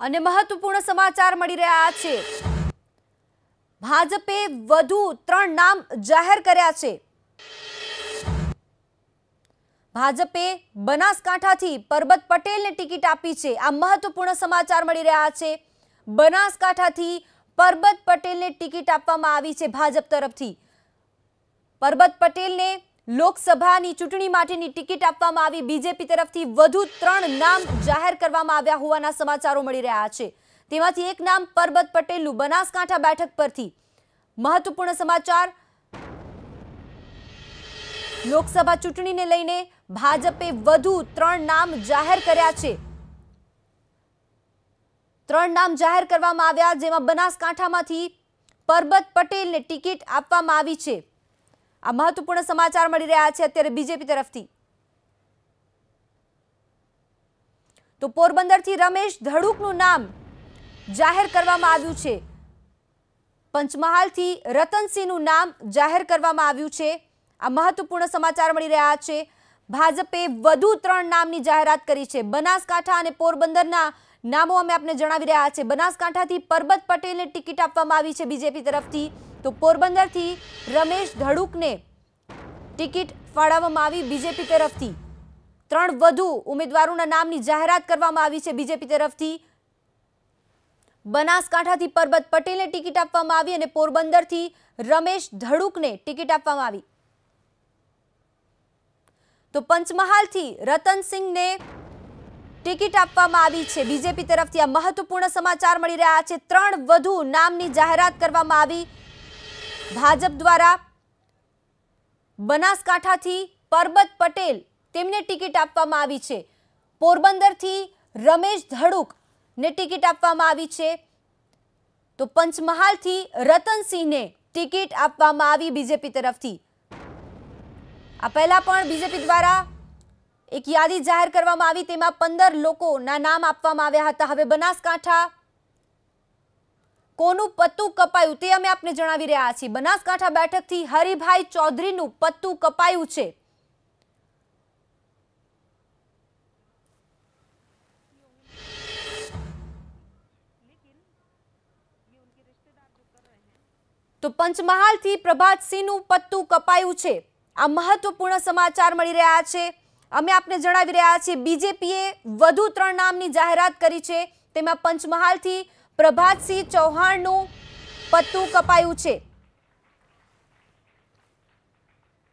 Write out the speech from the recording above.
અને મહત્વપૂર્ણ સમાચાર મળી રહ્યા છે। ભાજપે વધુ 3 નામ જાહેર કર્યા છે। ભાજપે બનાસકાંઠાથી પરબત પટેલને ટિકિટ આપી છે। આ મહત્વપૂર્ણ સમાચાર મળી રહ્યા છે। બનાસકાંઠાથી પરબત પટેલને ટિકિટ આપવામાં આવી છે ભાજપ તરફથી। પરબત પટેલને લોકસભાની ચૂંટણી માટેની ટિકિટ આપવામાં આવી। બીજેપી તરફથી વધુ 3 નામ જાહેર કરવામાં આવ્યા હોવાના સમાચારો મળી રહ્યા છે। તેમાંથી એક નામ પરબત પટેલનું બનાસકાંઠા બેઠક પરથી। મહત્વપૂર્ણ સમાચાર, લોકસભા ચૂંટણીને લઈને ભાજપે વધુ 3 નામ જાહેર કર્યા છે। 3 નામ જાહેર કરવામાં આવ્યા, જેમાં બનાસકાંઠામાંથી પરબત પટેલને ટિકિટ આપવામાં આવી છે। આ મહત્વપૂર્ણ સમાચાર મળી રહ્યા છે અત્યારે બીજેપી તરફથી। તો પોરબંદરથી રમેશ ધડુકનું નામ જાહેર કરવામાં આવ્યું છે। પંચમહાલથી રતનસિંહનું નામ જાહેર કરવામાં આવ્યું છે। આ મહત્વપૂર્ણ સમાચાર મળી રહ્યા છે। ભાજપે વધુ 3 નામની જાહેરાત કરી છે। બનાસકાંઠા અને પોરબંદરના નામો અમે આપને જણાવી રહ્યા છે। બનાસકાંઠાથી પરબત પટેલને ટિકિટ આપવામાં આવી છે બીજેપી તરફથી, તો પોરબંદરથી રમેશ ધડુકને ટિકિટ ફાળવવામાં આવી બીજેપી તરફથી। 3 વધુ ઉમેદવારોના નામની જાહેરાત કરવામાં આવી છે બીજેપી તરફથી। બનાસકાંઠાથી પરબત પટેલને ટિકિટ આપવામાં આવી અને પોરબંદરથી રમેશ ધડુકને ટિકિટ આપવામાં આવી। તો પંચમહાલથી રતનસિંહને ટિકિટ આપવામાં આવી છે બીજેપી તરફથી। આ મહત્વપૂર્ણ સમાચાર મળી રહ્યા છે। 3 વધુ નામની જાહેરાત કરવામાં આવી ભાજપ દ્વારા। બનાસકાંઠાથી પરબત પટેલ, તેમને ટિકિટ આપવામાં આવી છે। પોરબંદરથી રમેશ ધડુકને ટિકિટ આપવામાં આવી છે। તો પંચમહાલથી રતનસિંહને ટિકિટ આપવામાં આવી બીજેપી તરફથી। આ પહેલા પણ બીજેપી દ્વારા એક યાદી જાહેર કરવામાં આવી, તેમાં 15 લોકોના નામ આપવામાં આવ્યા હતા। હવે બનાસકાંઠા કોનું પત્તું કપાયું તે અમે આપને જણાવી રહ્યા છીએ। બનાસકાંઠા બેઠકથી હરિભાઈ ચૌધરીનું પત્તું કપાયું છે। તો પંચમહાલથી પ્રભાતસિંહનું પત્તું કપાયું છે। આ મહત્વપૂર્ણ સમાચાર મળી રહ્યા છે। અમે આપને જણાવી રહ્યા છીએ બીજેપીએ વધુ 3 નામની જાહેરાત કરી છે। તેમાં પંચમહાલથી પ્રભાતસિંહ ચૌહાણનું પત્તું કપાયું છે।